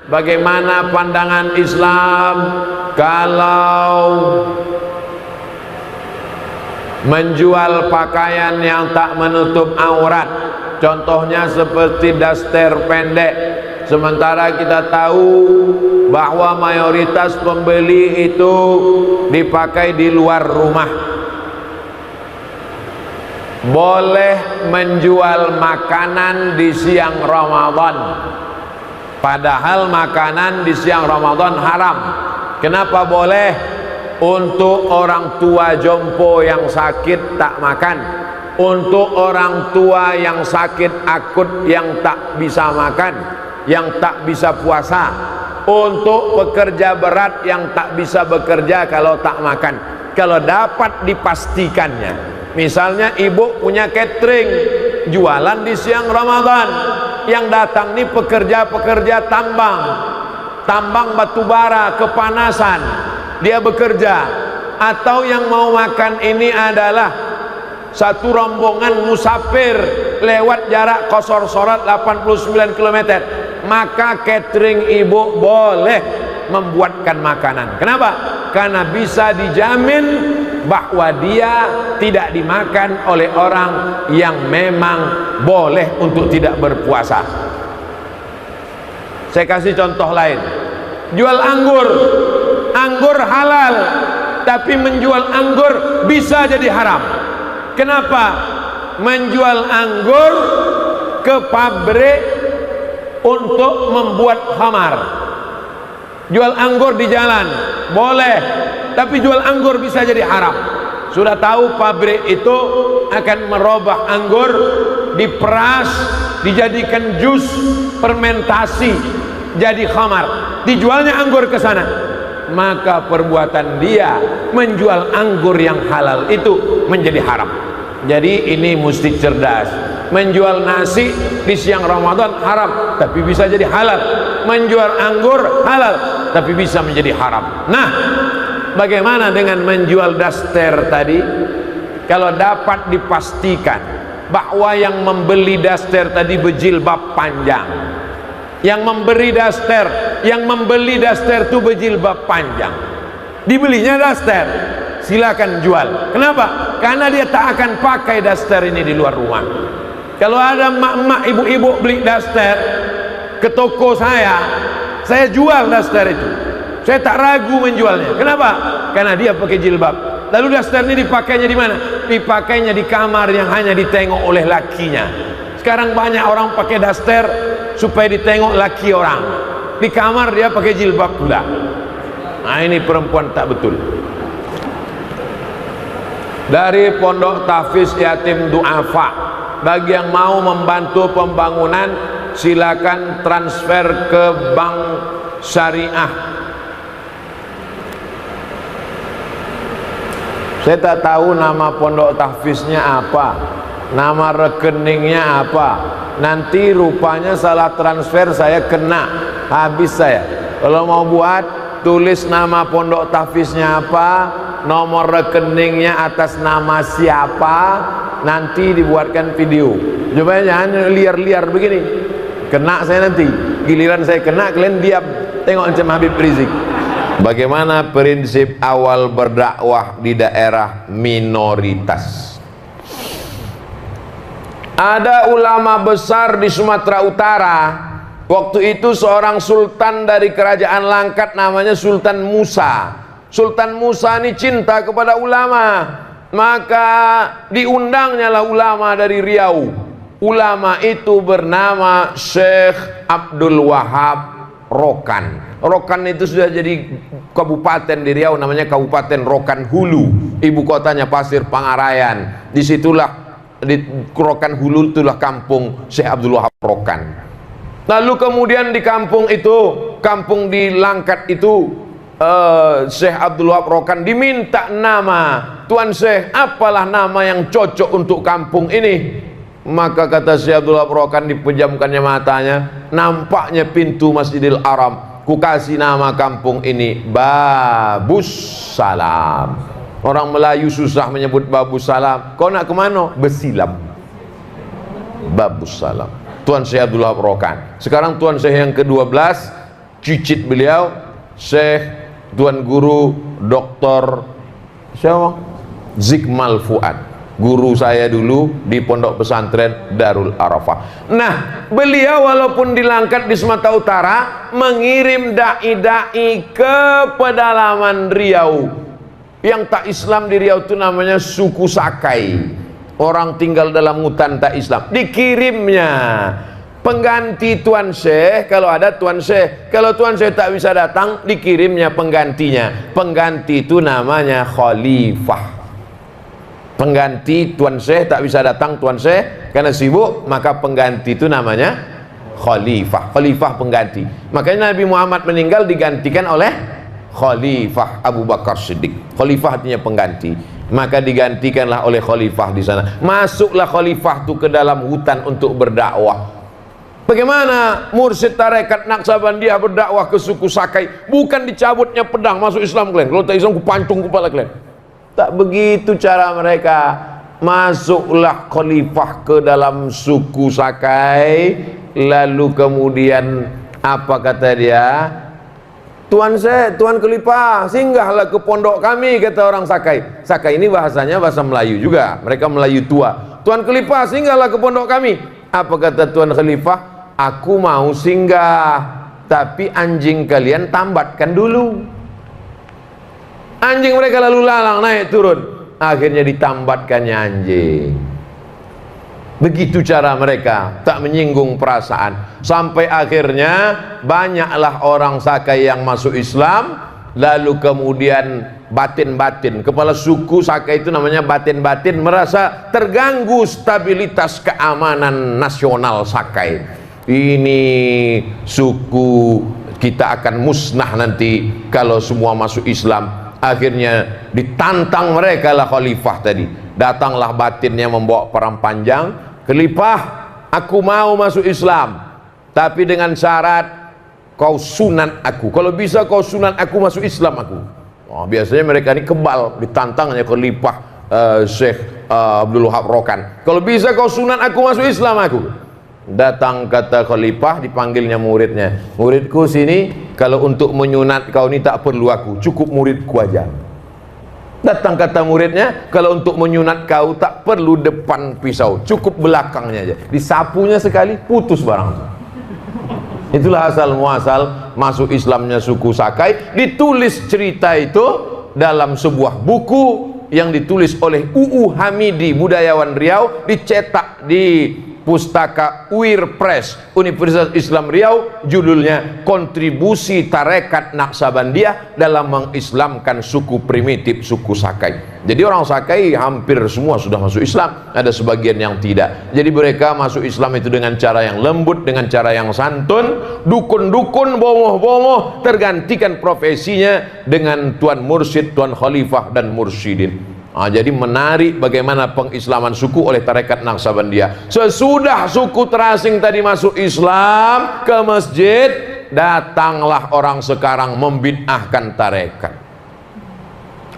bagaimana pandangan Islam kalau menjual pakaian yang tak menutup aurat, contohnya seperti daster pendek, sementara kita tahu bahwa mayoritas pembeli itu dipakai di luar rumah. Boleh menjual makanan di siang Ramadan, padahal makanan di siang Ramadan haram. Kenapa boleh? Untuk orang tua jompo yang sakit tak makan, untuk orang tua yang sakit akut yang tak bisa makan, yang tak bisa puasa, untuk pekerja berat yang tak bisa bekerja kalau tak makan. Kalau dapat dipastikannya, misalnya ibu punya catering, jualan di siang Ramadan, yang datang nih pekerja-pekerja tambang batu bara, kepanasan, dia bekerja, atau yang mau makan ini adalah satu rombongan musafir lewat jarak qasar sholat 89 km, maka catering ibu boleh membuatkan makanan. Kenapa? Karena bisa dijamin bahwa dia tidak dimakan oleh orang yang memang boleh untuk tidak berpuasa. Saya kasih contoh lain, jual anggur halal, tapi menjual anggur bisa jadi haram. Kenapa? Menjual anggur ke pabrik untuk membuat khamar. Jual anggur di jalan boleh, tapi jual anggur bisa jadi haram. Sudah tahu pabrik itu akan merubah anggur, diperas, dijadikan jus, fermentasi, jadi khamar, dijualnya anggur ke sana. Maka perbuatan dia menjual anggur yang halal itu menjadi haram. Jadi ini mesti cerdas. Menjual nasi di siang Ramadan haram, tapi bisa jadi halal. Menjual anggur halal, tapi bisa menjadi haram. Nah, bagaimana dengan menjual daster tadi? Kalau dapat dipastikan bahwa yang membeli daster tadi berjilbab panjang, yang membeli daster itu berjilbab panjang, dibelinya daster, silakan jual. Kenapa? Karena dia tak akan pakai daster ini di luar rumah. Kalau ada mak-mak, ibu-ibu beli daster ke toko saya jual daster itu, saya tak ragu menjualnya. Kenapa? Karena dia pakai jilbab. Lalu daster ini dipakainya di mana? Dipakainya di kamar yang hanya ditengok oleh lakinya. Sekarang banyak orang pakai daster supaya ditengok laki orang, di kamar dia pakai jilbab pula. Nah, ini perempuan tak betul. Dari Pondok Tahfiz Yatim Du'afa, bagi yang mau membantu pembangunan silakan transfer ke bank syariah. Saya tak tahu nama pondok tahfiznya apa, nama rekeningnya apa. Nanti rupanya salah transfer, saya kena, habis saya. Kalau mau buat, tulis nama pondok tahfiznya apa, nomor rekeningnya atas nama siapa, nanti dibuatkan video. Coba jangan liar-liar begini, kena saya nanti. Giliran saya kena, kalian diam, tengok macam Habib Rizik. Bagaimana prinsip awal berdakwah di daerah minoritas? Ada ulama besar di Sumatera Utara. Waktu itu seorang sultan dari kerajaan Langkat, namanya Sultan Musa. Sultan Musa ini cinta kepada ulama, maka diundangnya lah ulama dari Riau. Ulama itu bernama Syekh Abdul Wahab Rokan. Rokan itu sudah jadi kabupaten di Riau, namanya Kabupaten Rokan Hulu. Ibu kotanya Pasir Pangarayan. Disitulah di Rokan Hulu itulah kampung Syekh Abdul Wahab Rokan. Lalu kemudian di kampung itu, kampung di Langkat itu, Syekh Abdul Wahab Rokan diminta nama, Tuan Syekh, apalah nama yang cocok untuk kampung ini? Maka kata Syekh Abdul Wahab Rokan, dipejamkannya matanya, nampaknya pintu Masjidil Haram, ku kasih nama kampung ini Babus Salam. Orang Melayu susah menyebut Babus Salam. Kau nak kemana? Besilam. Babus Salam. Tuan Syekh Abdul Wahab Rokan. Sekarang Tuan Syekh yang ke-12 cicit beliau Syekh Tuan Guru Dr. siapa? Zikmal Fuad, guru saya dulu di Pondok Pesantren Darul Arafah. Nah, beliau walaupun dilangkat di Sumatera Utara, mengirim dai-dai ke pedalaman Riau. Yang tak Islam di Riau itu namanya suku Sakai, orang tinggal dalam hutan tak Islam. Dikirimnya pengganti Tuan Syekh, kalau ada Tuan Syekh. Kalau Tuan Syekh tak bisa datang, dikirimnya penggantinya. Pengganti itu namanya khalifah. Pengganti Tuan Syekh tak bisa datang, Tuan Syekh karena sibuk, maka pengganti itu namanya khalifah. Khalifah pengganti. Makanya Nabi Muhammad meninggal digantikan oleh Khalifah Abu Bakar Siddiq. Khalifah artinya pengganti, maka digantikanlah oleh khalifah di sana. Masuklah khalifah itu ke dalam hutan untuk berdakwah. Bagaimana mursyid tarekat Naqsabandiyah berdakwah ke suku Sakai? Bukan dicabutnya pedang masuk Islam kalian. Kalau tak Islam kupancung kepala kalian. Tak begitu cara mereka. Masuklah khalifah ke dalam suku Sakai, lalu kemudian apa kata dia? Tuan Syekh, Tuan Khalifah, singgahlah ke pondok kami, kata orang Sakai. Sakai ini bahasanya bahasa Melayu juga, mereka Melayu tua. Tuan Khalifah, singgahlah ke pondok kami. Apa kata Tuan Khalifah? Aku mau singgah, tapi anjing kalian tambatkan dulu. Anjing mereka lalu lalang naik turun, akhirnya ditambatkannya anjing. Begitu cara mereka, tak menyinggung perasaan. Sampai akhirnya banyaklah orang Sakai yang masuk Islam. Lalu kemudian batin-batin, kepala suku Sakai itu namanya batin-batin, merasa terganggu stabilitas keamanan nasional Sakai. Ini suku kita akan musnah nanti kalau semua masuk Islam. Akhirnya ditantang mereka lah khalifah tadi. Datanglah batinnya membawa perang panjang. Khalifah, aku mau masuk Islam, tapi dengan syarat kau sunat aku. Kalau bisa kau sunat aku masuk Islam aku. Oh, biasanya mereka ini kebal, ditantangnya Khalifah Syekh Abdul Wahab Rokan. Kalau bisa kau sunat aku masuk Islam aku. Datang kata Khalifah, dipanggilnya muridnya. Muridku sini, kalau untuk menyunat kau ini tak perlu aku, cukup muridku aja. Datang kata muridnya, kalau untuk menyunat kau tak perlu depan pisau, cukup belakangnya aja. Disapunya sekali, putus barang. Itulah asal muasal masuk Islamnya suku Sakai. Ditulis cerita itu dalam sebuah buku yang ditulis oleh UU Hamidi, budayawan Riau, dicetak di Pustaka UIR Press Universitas Islam Riau. Judulnya Kontribusi Tarekat Naqsabandiyah dalam mengislamkan suku primitif suku Sakai. Jadi orang Sakai hampir semua sudah masuk Islam, ada sebagian yang tidak. Jadi mereka masuk Islam itu dengan cara yang lembut, dengan cara yang santun. Dukun-dukun, bomoh-bomoh, tergantikan profesinya dengan tuan mursyid, tuan khalifah dan mursyidin. Jadi menarik bagaimana pengislaman suku oleh tarekat Naqsabandiyah. Sesudah suku terasing tadi masuk Islam ke masjid, datanglah orang sekarang membid'ahkan tarekat.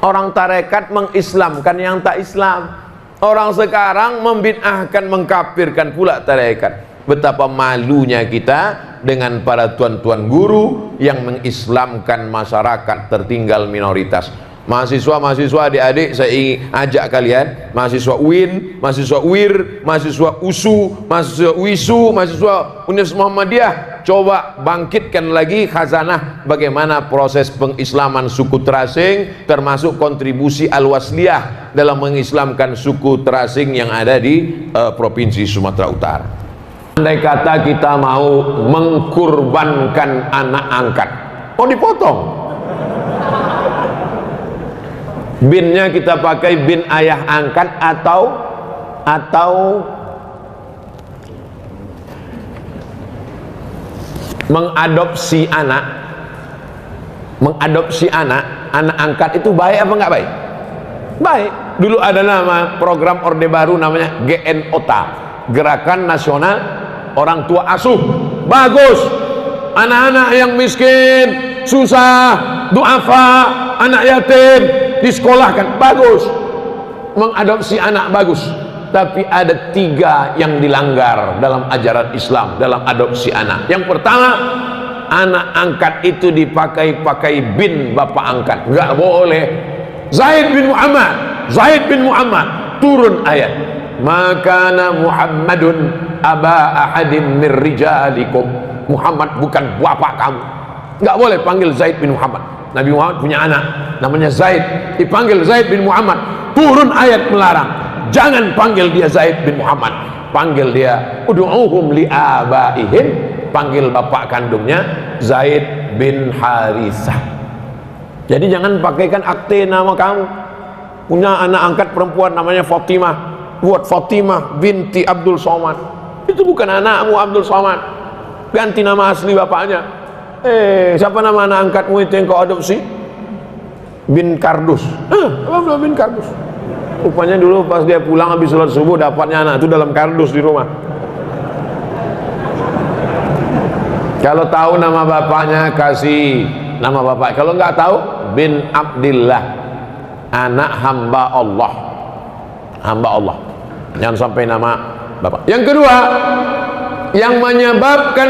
Orang tarekat mengislamkan yang tak Islam. Orang sekarang membid'ahkan, mengkafirkan pula tarekat. Betapa malunya kita dengan para tuan-tuan guru yang mengislamkan masyarakat tertinggal minoritas. Mahasiswa-mahasiswa, adik-adik, saya ingin ajak kalian, mahasiswa UIN, mahasiswa UIR, mahasiswa USU, mahasiswa WISU, mahasiswa Universitas Muhammadiyah, coba bangkitkan lagi khazanah bagaimana proses pengislaman suku terasing, termasuk kontribusi Al-Wasliyah dalam mengislamkan suku terasing yang ada di Provinsi Sumatera Utara. Andai kata kita mau mengkurbankan anak angkat, oh dipotong. Binnya kita pakai bin ayah angkat atau mengadopsi anak. Mengadopsi anak angkat itu baik apa enggak baik? Baik. Dulu ada nama program Orde Baru namanya GNOTA, Gerakan Nasional Orang Tua Asuh. Bagus. Anak-anak yang miskin, susah, duafa, anak yatim disekolahkan, bagus. Mengadopsi anak bagus. Tapi ada 3 yang dilanggar dalam ajaran Islam dalam adopsi anak. Yang pertama, anak angkat itu dipakai bin bapak angkat, nggak boleh. Zaid bin Muhammad, turun ayat, makana Muhammadun aba ahadim min rijalikum, Muhammad bukan bapak kamu. Nggak boleh panggil Zaid bin Muhammad. Nabi Muhammad punya anak namanya Zaid, dipanggil Zaid bin Muhammad. Turun ayat melarang, jangan panggil dia Zaid bin Muhammad, panggil dia ud'uhum li abaihim, panggil bapak kandungnya Zaid bin Harithah. Jadi jangan pakaikan akte nama kamu. Punya anak angkat perempuan namanya Fatimah, buat Fatimah binti Abdul Somad. Itu bukan anakmu Abdul Somad, ganti nama asli bapaknya. Siapa nama anak angkatmu itu yang kau adopsi? Bin Kardus. Bin Kardus. Rupanya dulu pas dia pulang habis sholat subuh, dapatnya anak itu dalam kardus di rumah. Kalau tahu nama bapaknya, kasih nama bapak. Kalau nggak tahu, bin Abdillah, anak hamba Allah. Hamba Allah. Jangan sampai nama bapak. Yang kedua, yang menyebabkan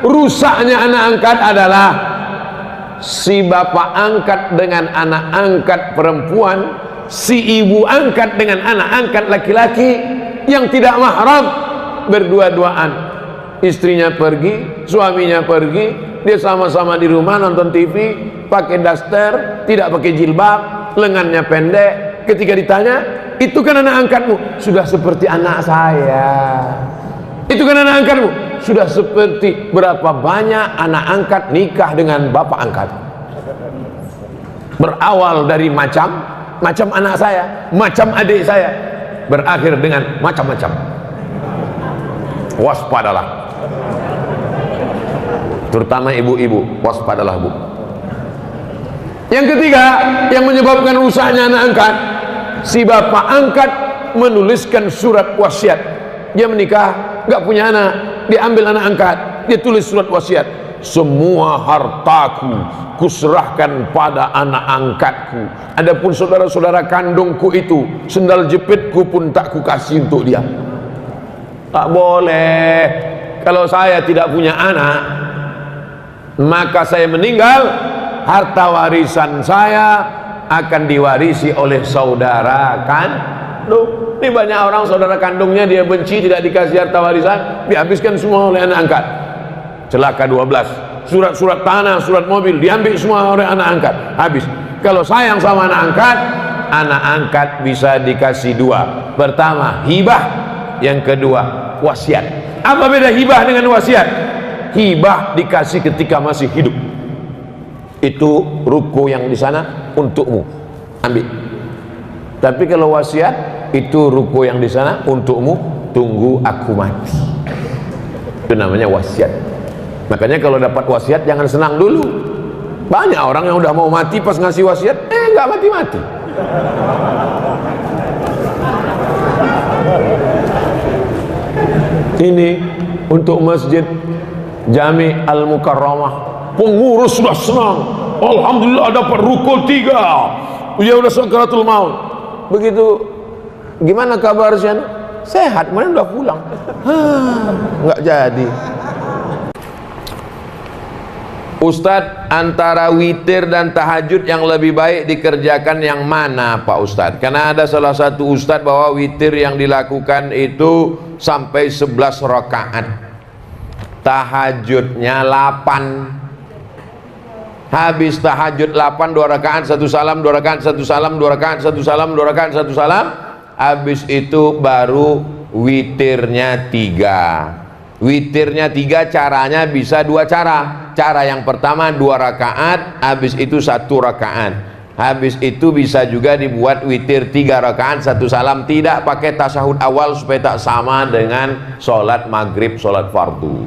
rusaknya anak angkat adalah si bapak angkat dengan anak angkat perempuan, si ibu angkat dengan anak angkat laki-laki yang tidak mahram, berdua-duaan. Istrinya pergi, suaminya pergi, dia sama-sama di rumah nonton TV, pakai daster, tidak pakai jilbab, lengannya pendek. Ketika ditanya, itu kan anak angkatmu? Sudah seperti anak saya. Itu kan anak angkatmu? Sudah seperti berapa banyak anak angkat nikah dengan bapak angkat. Berawal dari macam anak saya, macam adik saya, berakhir dengan macam-macam. Waspadalah, terutama ibu-ibu, waspadalah bu. Yang ketiga, yang menyebabkan rusaknya anak angkat, si bapak angkat menuliskan surat wasiat. Dia menikah, nggak punya anak, dia ambil anak angkat, dia tulis surat wasiat, semua hartaku kuserahkan pada anak angkatku, adapun saudara-saudara kandungku itu, sendal jepitku pun tak kukasih untuk dia. Tak boleh. Kalau saya tidak punya anak, maka saya meninggal, harta warisan saya akan diwarisi oleh saudara kandung. Ini banyak orang saudara kandungnya dia benci, tidak dikasih harta warisan, dihabiskan semua oleh anak angkat. Celaka 12. Surat-surat tanah, surat mobil diambil semua oleh anak angkat, habis. Kalau sayang sama anak angkat bisa dikasih dua. Pertama hibah, yang kedua wasiat. Apa beda hibah dengan wasiat? Hibah dikasih ketika masih hidup, itu ruko yang di sana untukmu, ambil. Tapi kalau wasiat, itu ruko yang di sana untukmu, tunggu aku mati. Itu namanya wasiat. Makanya kalau dapat wasiat jangan senang dulu. Banyak orang yang udah mau mati pas ngasih wasiat, nggak mati-mati. Ini untuk Masjid Jami Al-Mukarramah, pengurus sudah senang, alhamdulillah dapat rukun 3. Dia udah sakaratul maut. Begitu, gimana kabarnya? Sehat, mana udah pulang. Nggak jadi. Ustadz, antara witir dan tahajud yang lebih baik dikerjakan yang mana Pak Ustadz? Karena ada salah satu Ustadz bahwa witir yang dilakukan itu sampai 11 rakaat, tahajudnya 8. Habis tahajud 8, 2 rakaat 1 salam, 2 rakaat 1 salam, 2 rakaat 1 salam, 2 rakaat 1 salam. Habis itu baru witirnya 3. Witirnya 3 caranya bisa 2 cara. Cara yang pertama 2 rakaat, habis itu 1 rakaat. Habis itu bisa juga dibuat witir 3 rakaat 1 salam, tidak pakai tasyahud awal supaya tak sama dengan sholat maghrib, sholat fardu.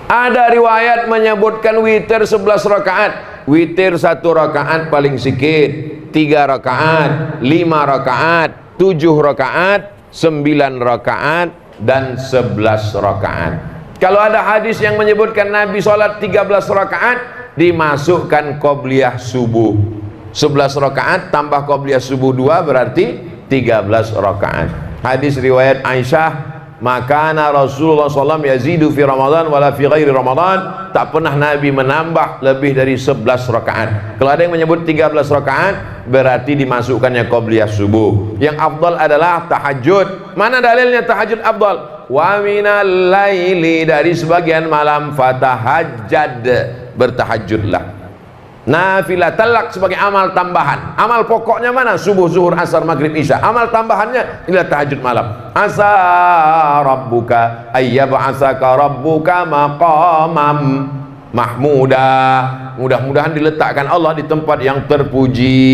Ada riwayat menyebutkan witir 11 rakaat. Witir 1 rakaat paling sedikit, 3 rakaat, 5 rakaat, 7 rakaat, 9 rakaat, dan 11 rakaat. Kalau ada hadis yang menyebutkan Nabi sholat 13 rakaat, dimasukkan qobliyah subuh. 11 rakaat tambah qobliyah subuh 2 berarti 13 rakaat. Hadis riwayat Aisyah Maka Rasulullah SAW yazidu fi Ramadan wala fi ghairi Ramadan. Tak pernah Nabi menambah lebih dari 11 rakaat. Kalau ada yang menyebut 13 rakaat, berarti dimasukkannya qabliyah subuh. Yang afdal adalah tahajud. Mana dalilnya tahajud afdal? Wa minal laili, dari sebagian malam fatahajjad, bertahajudlah. Nafilah talak sebagai amal tambahan. Amal pokoknya mana? Subuh, zuhur, asar, maghrib, isya. Amal tambahannya adalah tahajud malam. Asa rabbuka ayyab'asaka rabbuka maqamam mahmuda. Mudah-mudahan diletakkan Allah di tempat yang terpuji.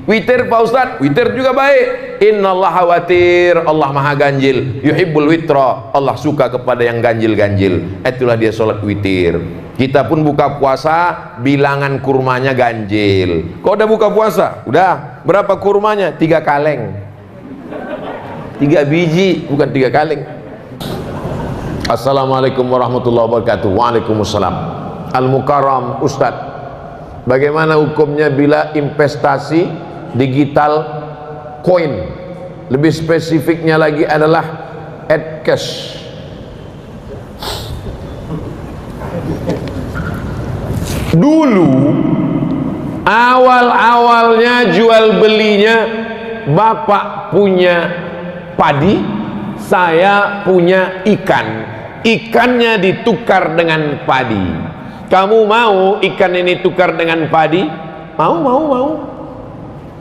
Witir Pak Ustaz, witir juga baik. Innallaha watir, Allah maha ganjil. Yuhibbul witra, Allah suka kepada yang ganjil-ganjil. Itulah dia sholat witir. Kita pun buka puasa, bilangan kurmanya ganjil. Kok udah buka puasa? Udah. Berapa kurmanya? 3 kaleng. 3 biji, bukan 3 kaleng. Assalamualaikum warahmatullahi wabarakatuh. Waalaikumsalam. Al-Mukarram Ustadz, bagaimana hukumnya bila investasi digital koin? Lebih spesifiknya lagi adalah cash. Dulu awal-awalnya jual belinya, bapak punya padi, saya punya ikan. Ikannya ditukar dengan padi. Kamu mau ikan ini tukar dengan padi? Mau.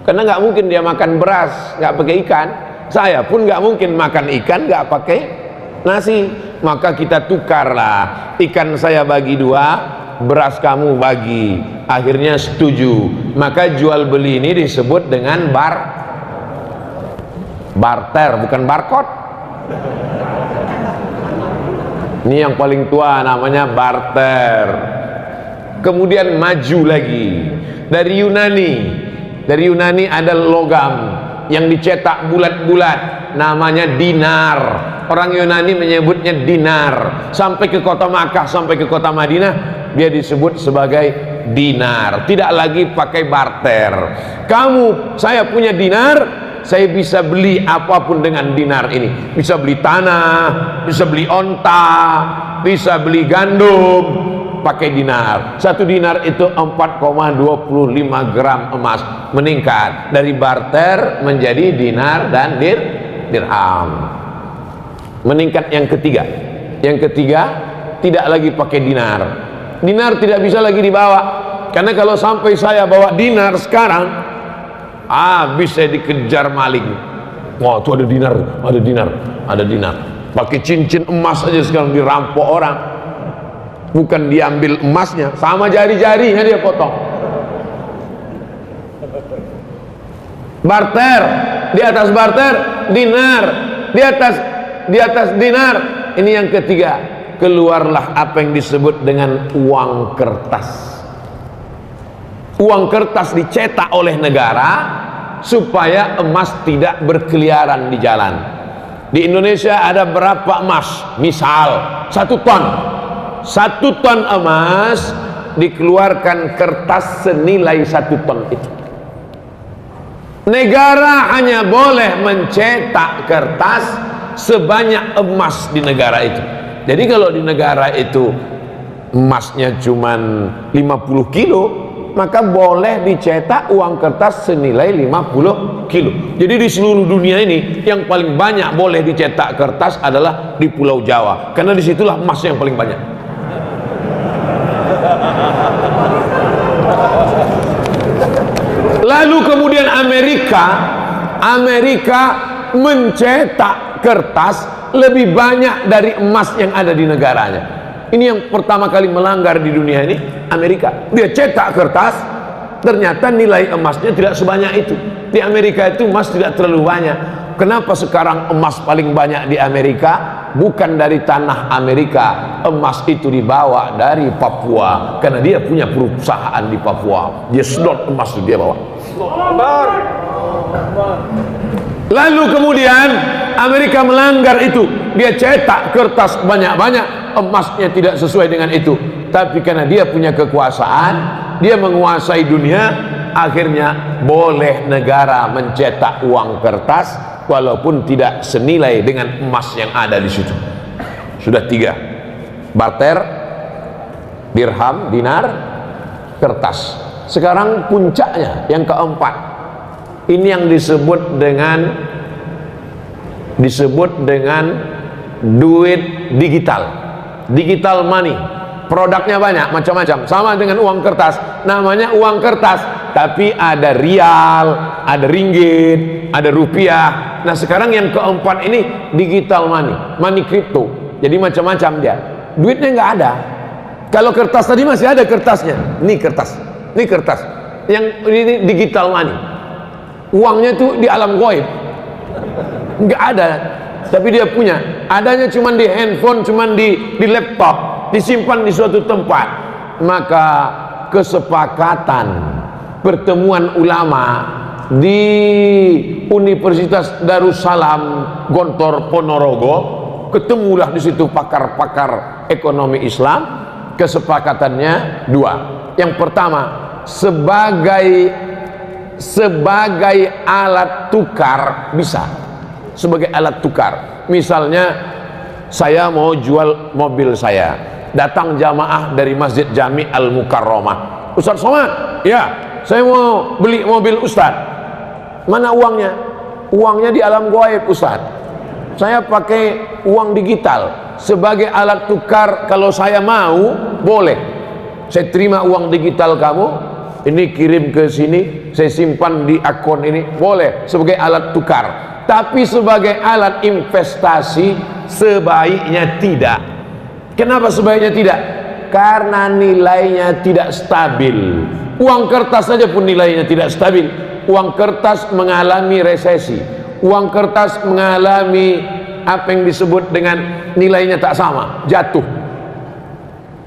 Karena nggak mungkin dia makan beras nggak pakai ikan. Saya pun nggak mungkin makan ikan nggak pakai nasi. Maka kita tukarlah. Ikan saya bagi 2, beras kamu bagi. Akhirnya setuju. Maka jual beli ini disebut dengan barter, bukan barcode. Ini yang paling tua, namanya barter. Kemudian maju lagi dari Yunani ada logam yang dicetak bulat-bulat, namanya dinar. Orang Yunani menyebutnya dinar. Sampai ke kota Makkah, sampai ke kota Madinah, dia disebut sebagai dinar. Tidak lagi pakai barter. Saya punya dinar, saya bisa beli apapun dengan dinar ini. Bisa beli tanah, bisa beli onta, bisa beli gandum, pakai dinar. 1 dinar itu 4,25 gram emas. Meningkat dari barter menjadi dinar dan dirham. Meningkat yang ketiga. Yang ketiga, tidak lagi pakai dinar. Dinar tidak bisa lagi dibawa. Karena kalau sampai saya bawa dinar sekarang, bisa dikejar maling. Wah, itu ada dinar. Pakai cincin emas aja sekarang dirampok orang. Bukan diambil emasnya, sama jari-jarinya dia potong. Barter, di atas barter dinar, di atas dinar. Ini yang ketiga. Keluarlah apa yang disebut dengan uang kertas. Uang kertas dicetak oleh negara supaya emas tidak berkeliaran di jalan. Di Indonesia ada berapa emas? Misal 1 ton. 1 ton emas dikeluarkan kertas senilai 1 ton itu. Negara hanya boleh mencetak kertas sebanyak emas di negara itu. Jadi kalau di negara itu emasnya cuman 50 kilo, maka boleh dicetak uang kertas senilai 50 kilo. Jadi di seluruh dunia ini yang paling banyak boleh dicetak kertas adalah di Pulau Jawa, karena disitulah emas yang paling banyak. Lalu kemudian Amerika mencetak kertas lebih banyak dari emas yang ada di negaranya. Ini yang pertama kali melanggar di dunia ini, Amerika. Dia cetak kertas, ternyata nilai emasnya tidak sebanyak itu. Di Amerika itu emas tidak terlalu banyak. Kenapa sekarang emas paling banyak di Amerika? Bukan dari tanah Amerika. Emas itu dibawa dari Papua, karena dia punya perusahaan di Papua. Dia sedot emas itu dia bawa. Lalu kemudian Amerika melanggar itu. Dia cetak kertas banyak-banyak, emasnya tidak sesuai dengan itu. Tapi karena dia punya kekuasaan, dia menguasai dunia, akhirnya boleh negara mencetak uang kertas walaupun tidak senilai dengan emas yang ada di situ. Sudah 3: barter, dirham, dinar, kertas. Sekarang puncaknya yang keempat, ini yang disebut dengan duit digital money. Produknya banyak, macam-macam, sama dengan uang kertas, namanya uang kertas, tapi ada rial, ada ringgit, ada rupiah. Nah sekarang yang keempat ini digital money crypto. Jadi macam-macam dia, duitnya nggak ada. Kalau kertas tadi masih ada kertasnya, ini kertas, yang ini digital money, uangnya tuh di alam gaib, nggak ada, tapi dia punya, adanya cuman di handphone, cuman di laptop, disimpan di suatu tempat. Maka kesepakatan pertemuan ulama di Universitas Darussalam Gontor Ponorogo, ketemulah di situ pakar-pakar ekonomi Islam. Kesepakatannya 2. Yang pertama, sebagai alat tukar, bisa sebagai alat tukar. Misalnya saya mau jual mobil saya, datang jamaah dari Masjid Jami Al Mukarramah, Ustaz Somad, ya saya mau beli mobil Ustaz, mana uangnya? Uangnya di alam gaib Ustaz, saya pakai uang digital sebagai alat tukar. Kalau saya mau, boleh, saya terima uang digital kamu, ini kirim ke sini, saya simpan di akun ini, boleh sebagai alat tukar. Tapi sebagai alat investasi sebaiknya tidak. Kenapa sebaiknya tidak? Karena nilainya tidak stabil. Uang kertas saja pun nilainya tidak stabil. Uang kertas mengalami resesi, uang kertas mengalami apa yang disebut dengan nilainya tak sama, jatuh.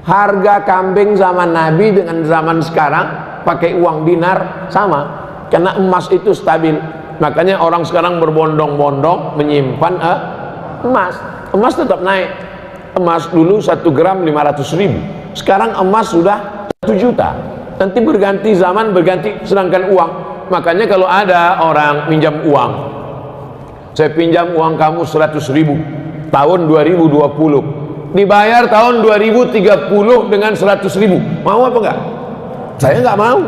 Harga kambing zaman Nabi dengan zaman sekarang pakai uang dinar sama, karena emas itu stabil. Makanya orang sekarang berbondong-bondong menyimpan emas. Emas tetap naik. Emas dulu 1 gram 500.000, sekarang emas sudah 1 juta. Nanti berganti zaman, berganti, sedangkan uang. Makanya kalau ada orang minjam uang, saya pinjam uang kamu 100.000 tahun 2020, dibayar tahun 2030 dengan 100.000, mau apa enggak? Saya enggak mau,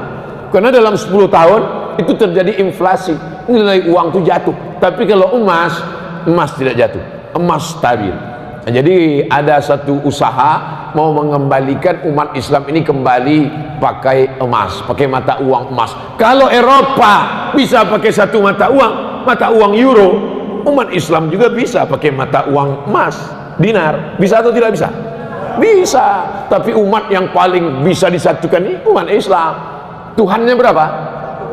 karena dalam 10 tahun itu terjadi inflasi, nilai uang itu jatuh. Tapi kalau emas tidak jatuh, emas stabil. Nah, jadi ada satu usaha mau mengembalikan umat Islam ini kembali pakai emas, pakai mata uang emas. Kalau Eropa bisa pakai satu mata uang euro, umat Islam juga bisa pakai mata uang emas, dinar. Bisa atau tidak bisa? Bisa. Tapi umat yang paling bisa disatukan ini umat Islam. Tuhannya berapa?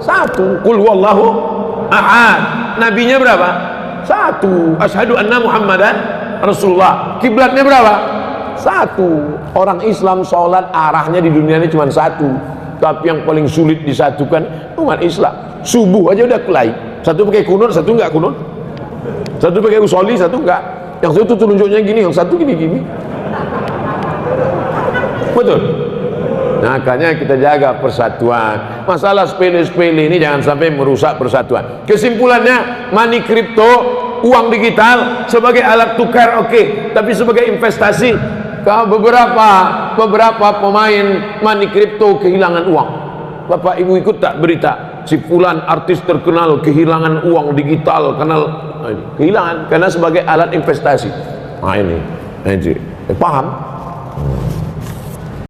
1. Qul huwallahu ahad. Nabinya berapa? 1. Asyhadu anna Muhammadan Rasulullah. Kiblatnya berapa? 1. Orang Islam sholat arahnya di dunia ini cuma 1. Tapi yang paling sulit disatukan umat Islam. Subuh aja udah kelai. Satu pakai kunut, satu enggak kunut. Satu pakai usolli, satu enggak. Yang satu telunjuknya gini, yang satu gini-gini. Betul. Nah, makanya kita jaga persatuan. Masalah sepele-sepele ini jangan sampai merusak persatuan. Kesimpulannya, money crypto, uang digital sebagai alat tukar oke, tapi sebagai investasi, beberapa pemain money crypto kehilangan uang. Bapak Ibu ikut tak berita si fulan artis terkenal kehilangan uang digital karena kehilangan karena sebagai alat investasi. Nah ini paham?